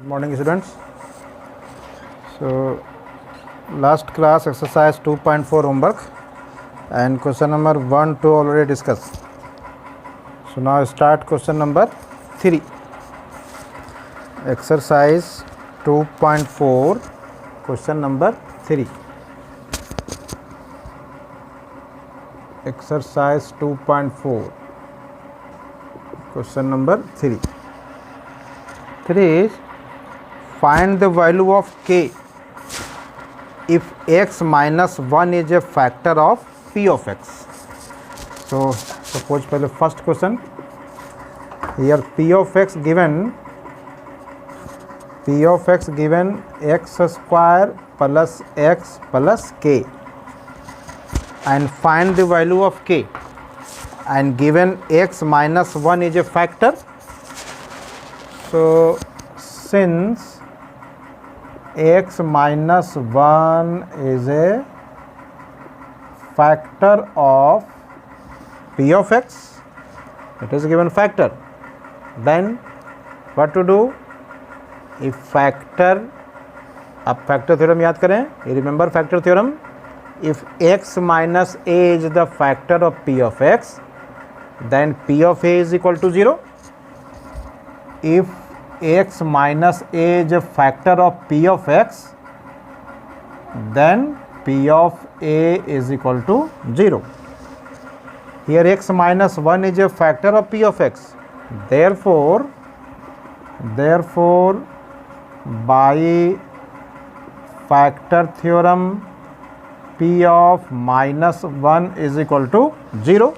Morning students. So last class exercise 2.4 homework and question number 1 2 already discussed. So now start question number 3. Exercise 2.4 question number 3. Exercise 2.4 question number 3. 3 is find the value of k if x minus 1 is a factor of p of x. So suppose पहले first question, here p of x given x square plus x plus k and find the value of k, and given x minus 1 is a factor. So since x minus 1 is a factor of p of x, it is given factor, then what to do? If factor, अब factor theorem याद करें, you remember factor theorem, if x minus a is the factor of p of x, then p of a is equal to 0. If x minus a is a factor of p of x, then p of a is equal to 0. Here x minus 1 is a factor of p of x. Therefore by factor theorem, p of minus 1 is equal to 0.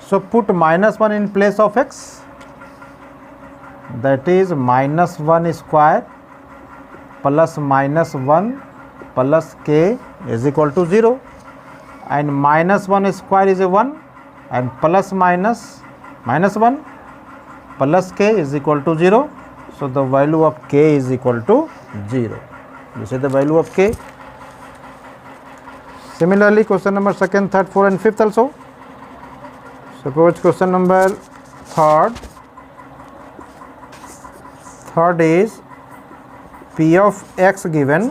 So put minus 1 in place of x, that is minus 1 square plus minus 1 plus k is equal to 0, and minus 1 square is a 1 and plus minus 1 plus k is equal to 0. So the value of k is equal to 0. This is the value of k. Similarly, question number 2nd, 3rd, 4th and 5th also. Suppose question number 3rd is p of x given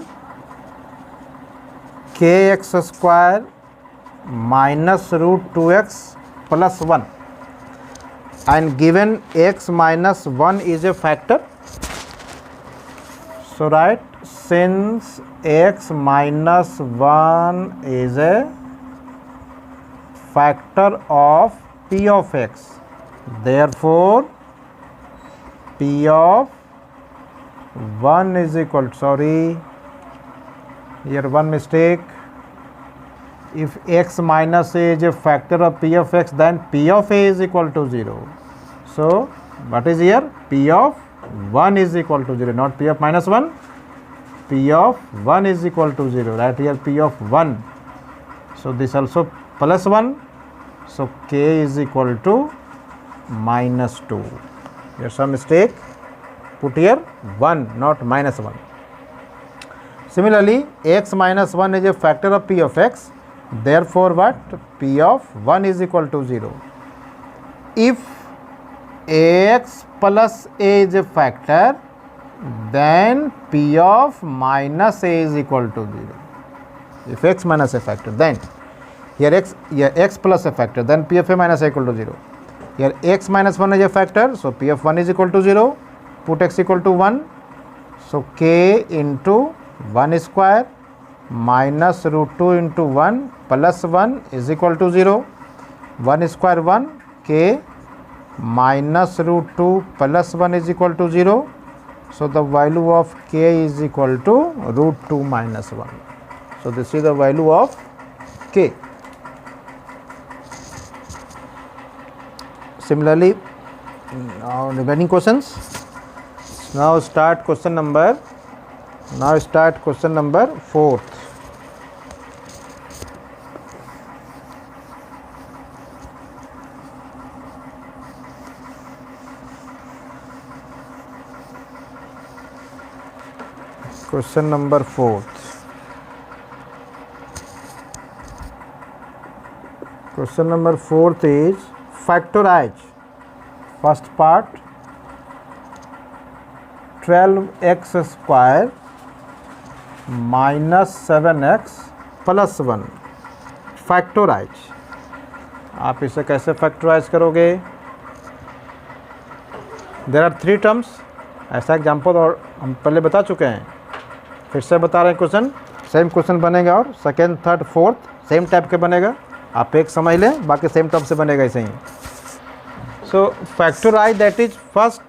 kx square minus root 2x plus 1 and given x minus 1 is a factor. So write, since x minus 1 is a factor of p of x, therefore p of 1 is equal to, sorry, here one mistake, if x minus a is a factor of p of x, then p of a is equal to 0. So what is here? P of 1 is equal to 0, not p of minus 1. P of 1 is equal to 0, right here p of 1. So this also plus 1, so k is equal to minus 2. Here's some mistake, put here 1, not minus 1. Similarly, x minus 1 is a factor of p of x, therefore what? P of 1 is equal to 0. If x plus a is a factor, then p of minus a is equal to 0. If x minus a factor, then here x plus a factor, then p of a minus a equal to 0. Here x minus 1 is a factor, so p of 1 is equal to 0. Put x equal to 1, so k into 1 square minus root 2 into 1 plus 1 is equal to 0. 1 square 1, k minus root 2 plus 1 is equal to 0. So the value of k is equal to root 2 minus 1. So this is the value of k. Similarly, now remaining questions. Now start question number 4th. Question number 4th. Question number 4th is factorize. First part, 12x² minus 7x plus 1 factorise. आप इसे कैसे factorise करोगे? There are 3 terms. ऐसा example और हम पहले बता चुके हैं, फिर से बता रहे हैं। क्वेश्चन सेम क्वेश्चन बनेगा और second third fourth same type के बनेगा। आप एक समझ लें, बाकी सेम टर्म से बनेगा ऐसे ही। So factorise that is first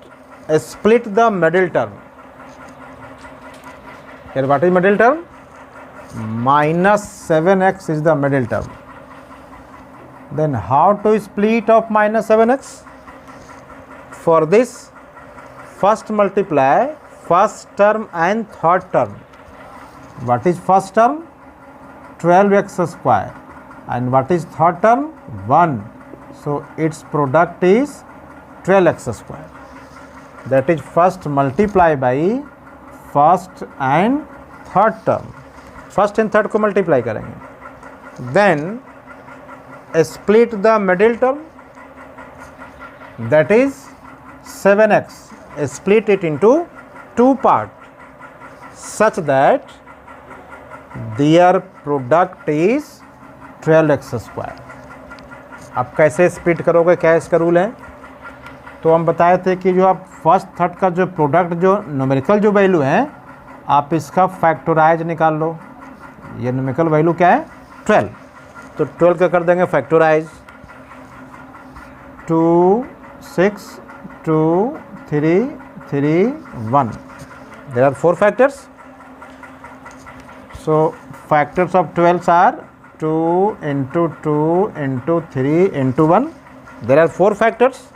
split the middle term. Here what is middle term? Minus 7x is the middle term. Then how to split of minus 7x? For this, first multiply first term and third term. What is first term? 12x². And what is third term? 1. So its product is 12x². That is first multiply by first and third term. First and third को multiply करेंगे। Then split the middle term that is 7x, split it into 2 part such that their product is 12x²। अब कैसे split करोगे, क्या इसका rule है? तो हम बताए थे कि जो आप फर्स्ट थर्ड का जो प्रोडक्ट जो न्यूमेरिकल जो वैल्यू है, आप इसका फैक्टराइज निकाल लो। ये न्यूमेरिकल वैल्यू क्या है? 12। तो 12 का कर देंगे factorise. 2 6 2 3 3 1। There are 4 factors. So factors of 12 are 2 into 2 into 3 into 1। There are 4 factors.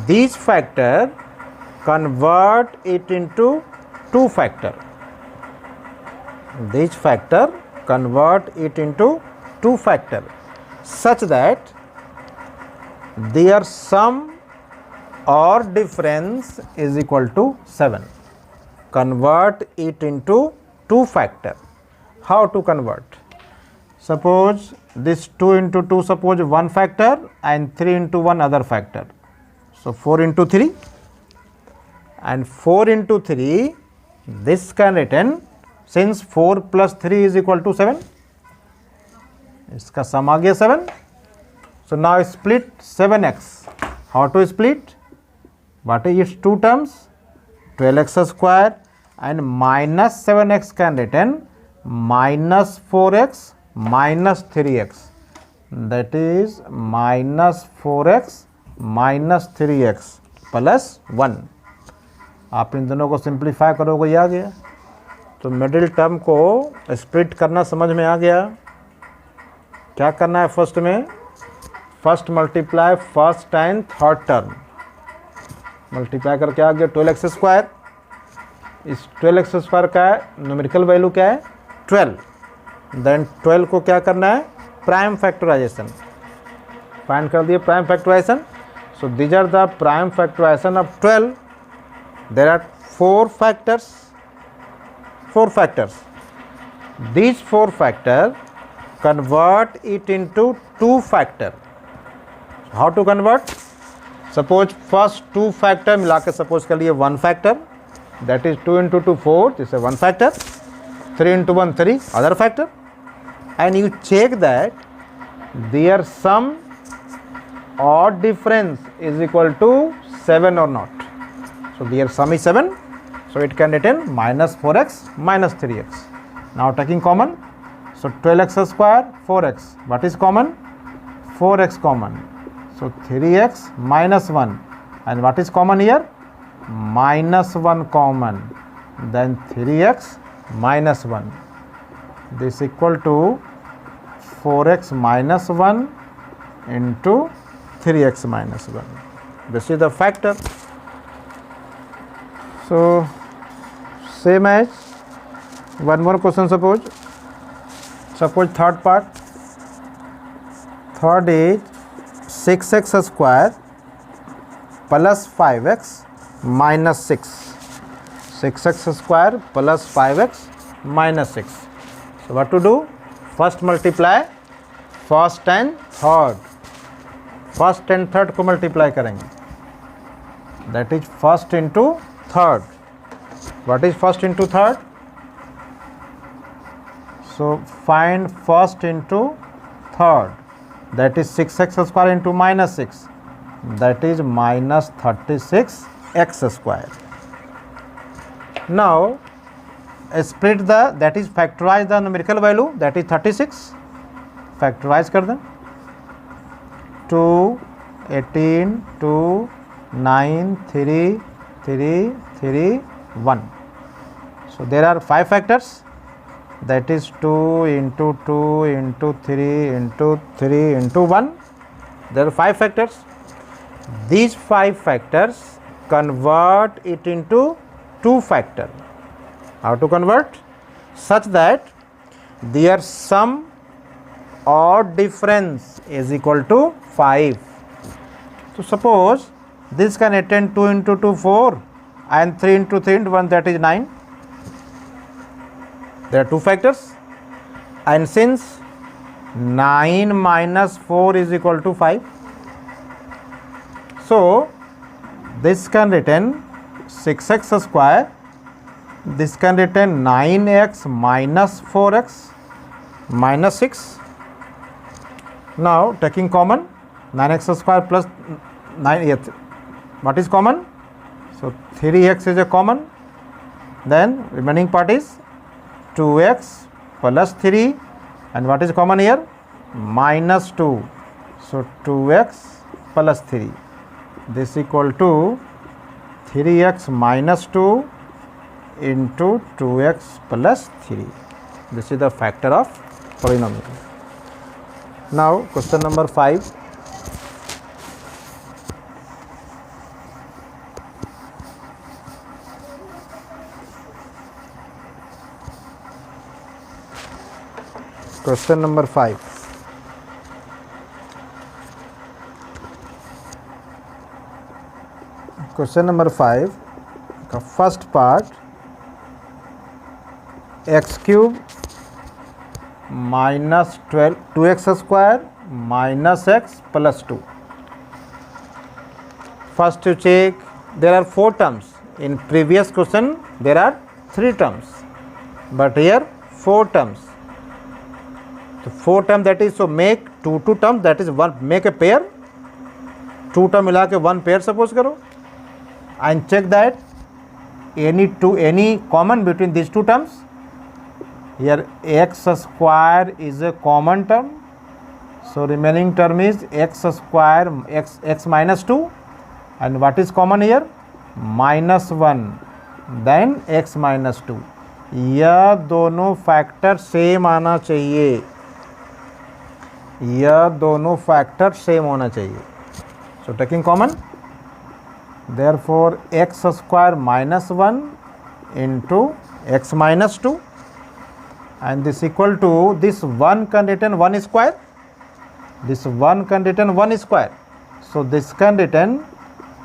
These factor convert it into 2 factor. These factor convert it into 2 factor such that their sum or difference is equal to 7. Convert it into 2 factor. How to convert? Suppose this 2 into 2, suppose 1 factor and 3 into 1 other factor. So 4 into 3 and 4 into 3, this can written, since 4 plus 3 is equal to 7, इसका सम आ गया 7. So now split 7x. How to split? What is its 2 terms? 12x² and minus 7x can written minus 4x minus 3x. That is minus 4x minus 3x plus 1। आप इन दोनों को simplify करोगे, ये आ गया। तो middle term को split करना समझ में आ गया। क्या करना है? फर्स्ट में first multiply first and third term. Multiply करके आ गया 12x²। इस 12x² का न्यूमेरिकल वैल्यू क्या है? 12। देन 12 को क्या करना है? Prime factorisation. फाइंड कर दिए prime factorisation. So these are the prime factorization of 12. There are 4 factors. 4 factors. These 4 factors convert it into 2 factor. How to convert? Suppose first 2 factor मिला के suppose कर लिए 1 factor. That is 2 into 2 4. This is 1 factor. 3 into 1 3 other factor. And you check that their sum or difference is equal to 7 or not. So their sum is 7. So it can written minus 4x minus 3x. Now taking common. So 12x², 4x. What is common? 4x common. So 3x minus 1. And what is common here? Minus 1 common. Then 3x minus 1. This equal to 4x minus 1 into 3x minus 1. This is the factor. So same as one more question. Suppose third part. Third is 6x² plus 5x minus 6. 6x² plus 5x minus 6. So what to do? First multiply first and third. First and third को multiply करेंगे। That is first into third. What is first into third? So find first into third. That is 6x square into minus 6. That is minus 36x square. Now split the, that is factorize the numerical value, that is 36. Factorize कर दें 2, 18, 2, 9, 3, 3, 3, 1. So there are 5 factors, that is 2 into 2 into 3 into 3 into 1. There are 5 factors. These 5 factors convert it into 2 factor. How to convert? Such that their sum or difference is equal to 5. So suppose this can attain 2 into 2 4 and 3 into 3 into 1, that is 9. There are 2 factors, and since 9 minus 4 is equal to 5, so this can retain 6x square, this can retain 9x minus 4x minus 6. Now taking common, 9x square plus 9, what is common? So 3x is a common, then remaining part is 2x plus 3, and what is common here? Minus 2. So 2x plus 3, this equal to 3x minus 2 into 2x plus 3. This is the factor of polynomial. Now question number 5. Question number 5. Question number 5 का first part, x cube minus 2x square minus x plus 2. First you check, there are 4 terms. In previous question there are 3 terms, but here 4 terms. So 4 term, that is, so make 2 terms, that is 1, make a pair, 2 term मिला के 1 pair suppose करो, and check that any common between these 2 terms. Here x square is a common term, so remaining term is x square x minus 2, and what is common here? Minus 1, then x minus 2. यह दोनों factor same आना चाहिए, यह दोनों factor same होना चाहिए. So taking common, therefore x square minus 1 into x minus 2, and this equal to, this 1 can retain 1 square, this 1 can retain 1 square, so this can retain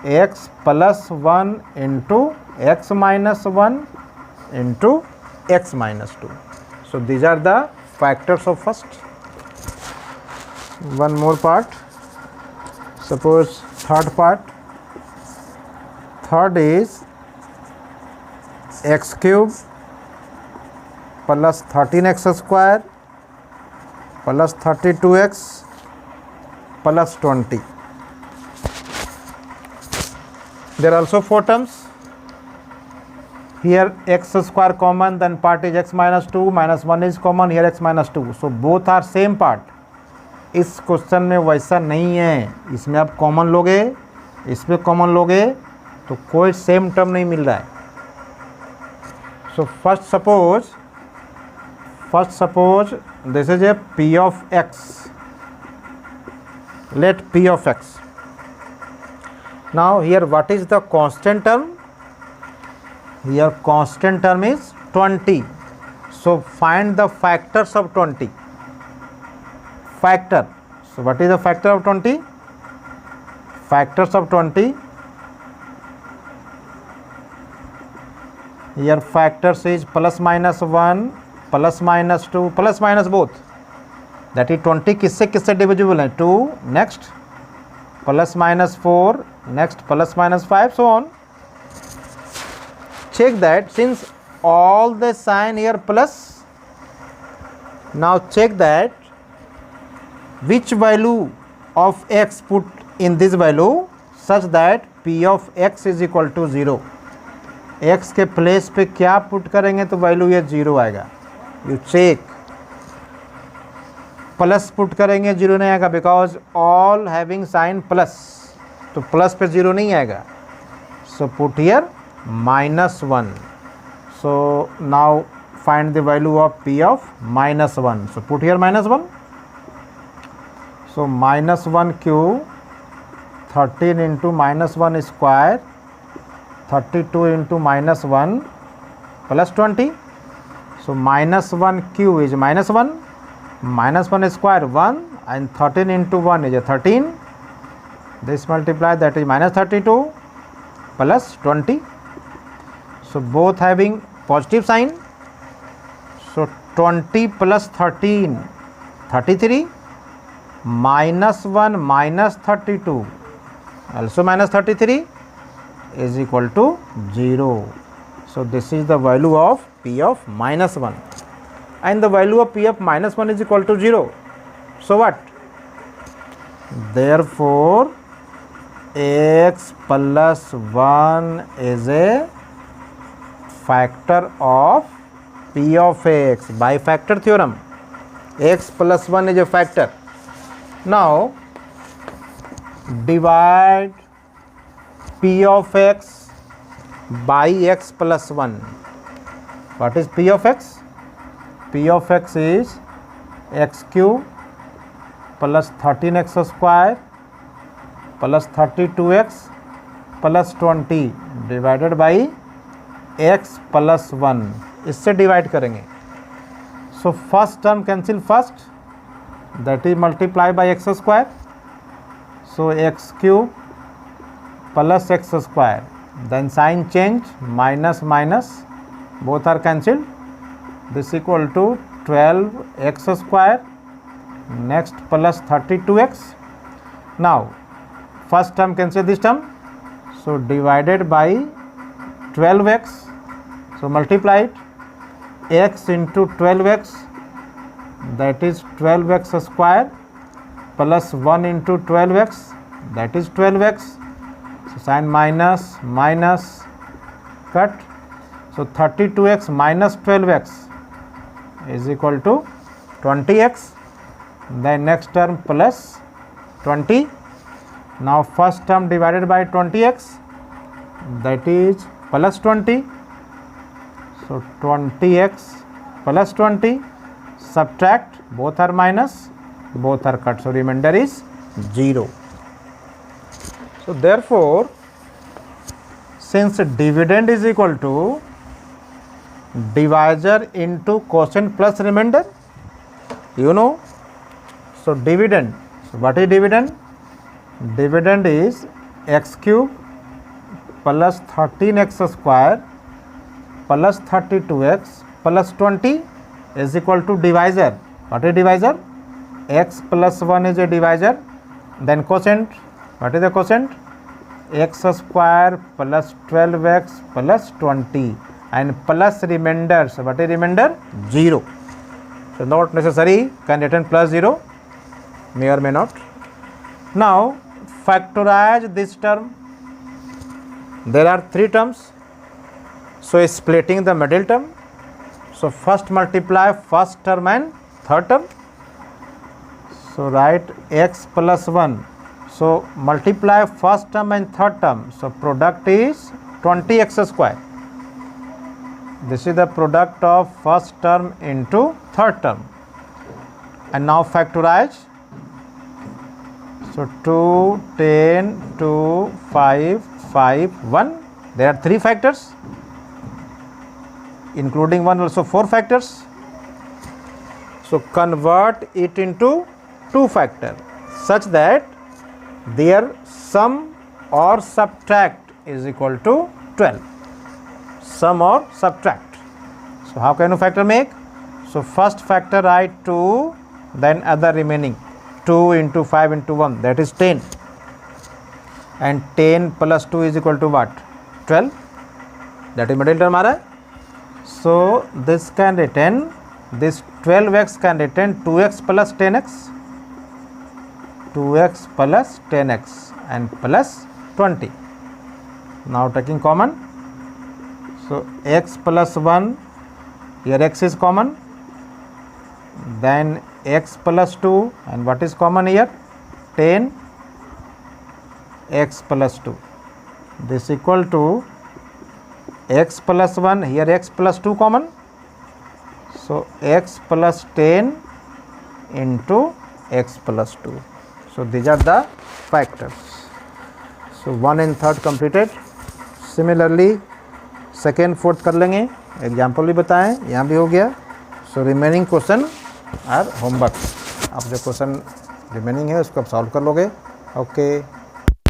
x plus 1 into x minus 1 into x minus 2. So these are the factors of first. One more part, suppose third part. Third is x cube plus 13x square plus 32x plus 20. There are also 4 terms. Here x square common, then part is x minus 2, minus 1 is common, here x minus 2. So both are same part. इस question में वैसा नहीं है, इसमें आप common लोगे, इसमें common लोगे तो कोई सेम टर्म नहीं मिल रहा है. So first suppose this is a p of x. Let p of x. Now here what is the constant term? Here constant term is 20. So find the factors of 20. Factor. So what is the factor of 20? Factors of 20. Here factors is plus minus 1, plus minus 2, plus minus both. That is 20 किससे divisible है? 2, next plus minus 4, next plus minus 5, so on. check that since all the sign here plus, now check that which value of x put in this value such that p of x is equal to 0. x के place पे क्या put करेंगे तो value ये 0 आएगा. You check. Plus put करेंगे 0 नहीं आएगा because all having sign plus, तो प्लस पे 0 नहीं आएगा. So put here -1. So now find the value of p of -1. So put here -1. So -1 cube 13 into -1 square 32 into -1 plus 20. So -1 cube is -1, -1 square 1, and 13 into 1 is a 13. This multiply, that is -32 plus 20. So both having positive sign. So 20 plus 13, 33, -1 minus 32, also -33 is equal to 0. So this is the value of p of -1, and the value of p of -1 is equal to 0. So what? Therefore x plus 1 is a factor of p of x by factor theorem. X plus 1 is a factor. Now divide p of x by x plus 1. What is p of x? P of x is x cube plus 13x square plus 32x plus 20 divided by x plus 1. इससे divide करेंगे. So first term cancel first, that is multiply by x square. So x cube plus x square, then sign change, minus minus, both are cancelled. This equal to 12x square, next plus 32x. Now first term cancel this term, so divided by 12x. So multiply it, x into 12x, that is 12x square plus 1 into 12x, that is 12x. So sign minus minus cut. So 32x minus 12x is equal to 20x. Then next term plus 20. Now first term divided by 20x, that is plus 20. So 20x plus 20, subtract, both are minus, both are cut, so remainder is 0. So therefore, since dividend is equal to divisor into quotient plus remainder, you know, so dividend, so what is dividend? Dividend is x cube plus 13x square plus 32x plus 20 is equal to divisor. What is divisor? X plus 1 is a divisor. Then quotient. What is the quotient? X square plus 12x plus 20, and plus remainder. So what is remainder? 0. So not necessary, can written plus 0, may or may not. Now factorize this term. There are 3 terms. So splitting the middle term. So first multiply first term and third term. So write x plus 1. So multiply first term and third term. So product is 20x square. This is the product of first term into third term. And now factorize. So 2, 10, 2, 5, 5, 1. There are 3 factors. Including 1 also 4 factors. So convert it into 2 factor such that their sum or subtract is equal to 12. Sum or subtract. So how can you factor make? So first factor write 2, then other remaining 2 into 5 into 1, that is 10. And 10 plus 2 is equal to what? 12. That is middle term आ रहा है. So this can written, this 12x can written 2x plus 10x, 2x plus 10x and plus 20. Now taking common, so x plus 1, here x is common, then x plus 2, and what is common here? 10 x plus 2. This equal to x plus 1, here x plus 2 common, so x plus 10 into x plus 2. So these are the factors. So 1 and 3rd completed. Similarly second 4th कर लेंगे, example भी बताएं, यहाँ भी हो गया. So remaining question are homework. आप जो क्वेश्चन रिमेनिंग है उसको आप सॉल्व कर लोगे. ओके.